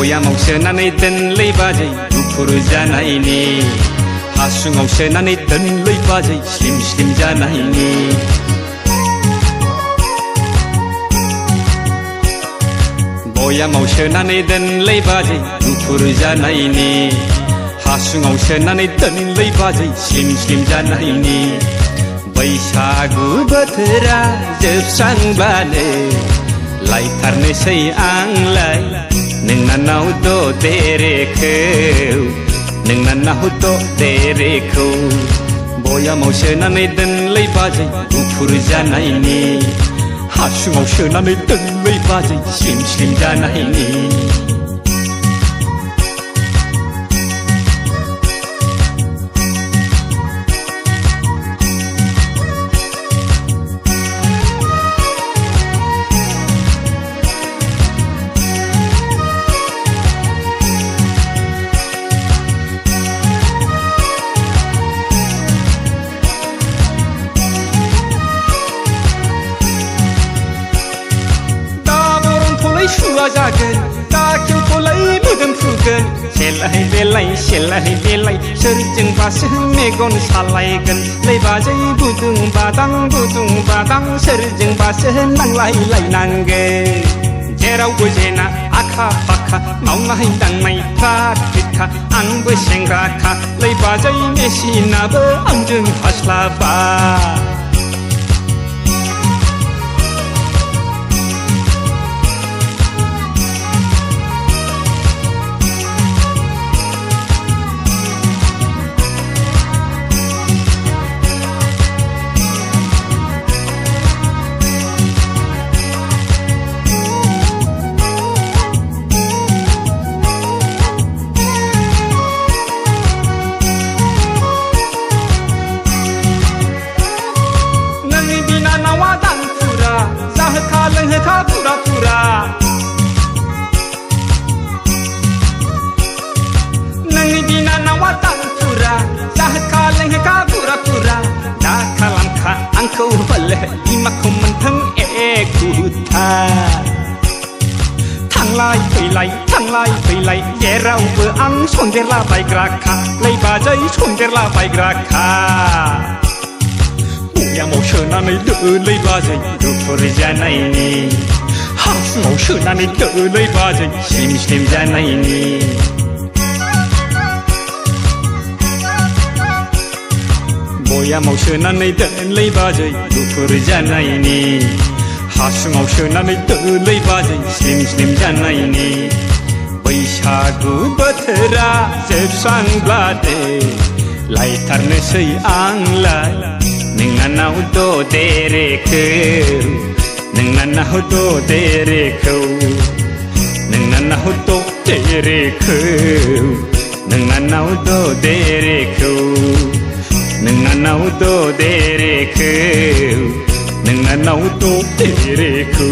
बयामाव सोनानै दोनलै बाजै गुफुर जानायनि हासुङाव सोनानै दोनलै बाजै स्लिम स्लिम जानायनि बयामाव सोनानै दोनलै बाजै गुफुर जानायनि हासुङाव सोनानै दोनलै बाजै स्लिम स्लिम जानायनि बैसागु बोथोरा जोबस्रांब्लानो लायथारनोसै आंलाय नोंनानाव ददेरेखौ नोंनानाव ददेरेखौ बयामाव सोनानै दोनलै बाजै गुफुर जानायनि हासुङाव सोनानै दोनलै बाजै स्लिम स्लिम जानायनि सुवा जागोन दा खेवख'लाय मोदोम फुगोन सेलाय बेलाय सोरजोंबासो मेगन सालायगोन लै बाजै बुदुं बादां सोरजोंबासो नांलायलायनांगोन जेरावबो जेना आखा फाखा मावनाय दांनाय फ्रात फ्रितखा आंबो सेंग्राखा लै बाजै मेसिनाबो आंजों हास्लाबा लोंहोखा पुरा पुरा नोंनि बिनानावा दानफुरा जाहोखा लोंहोखा पुरा पुरा दा खालामखा आंखौ हले बिमाखौ मोनथों एखुथा थांलाय फैलाय जेरावबो आं सन्देरला बायग्राखा लै बाजै सन्देरला बायग्राखा बयामाव सोनानै दोनलै बाजै गुफुर जानायनि हासुङाव सोनानै दोनलै बाजै स्लिम स्लिम जानायनि बयामाव सोनानै दोनलै बाजै गुफुर जानायनि हासुङाव सोनानै दोनलै बाजै स्लिम स्लिम जानायनि बैसागु बोथोरा जोबस्रांब्लादे लायथारनोसै आंलाय नोंनानाव ददेरेखौ नोंनानाव ददेरेखौ नोंनानाव ददेरेखौ नोंनानाव ददेरेखौ नोंनानाव ददेरेखौ नोंनानाव ददेरेखौ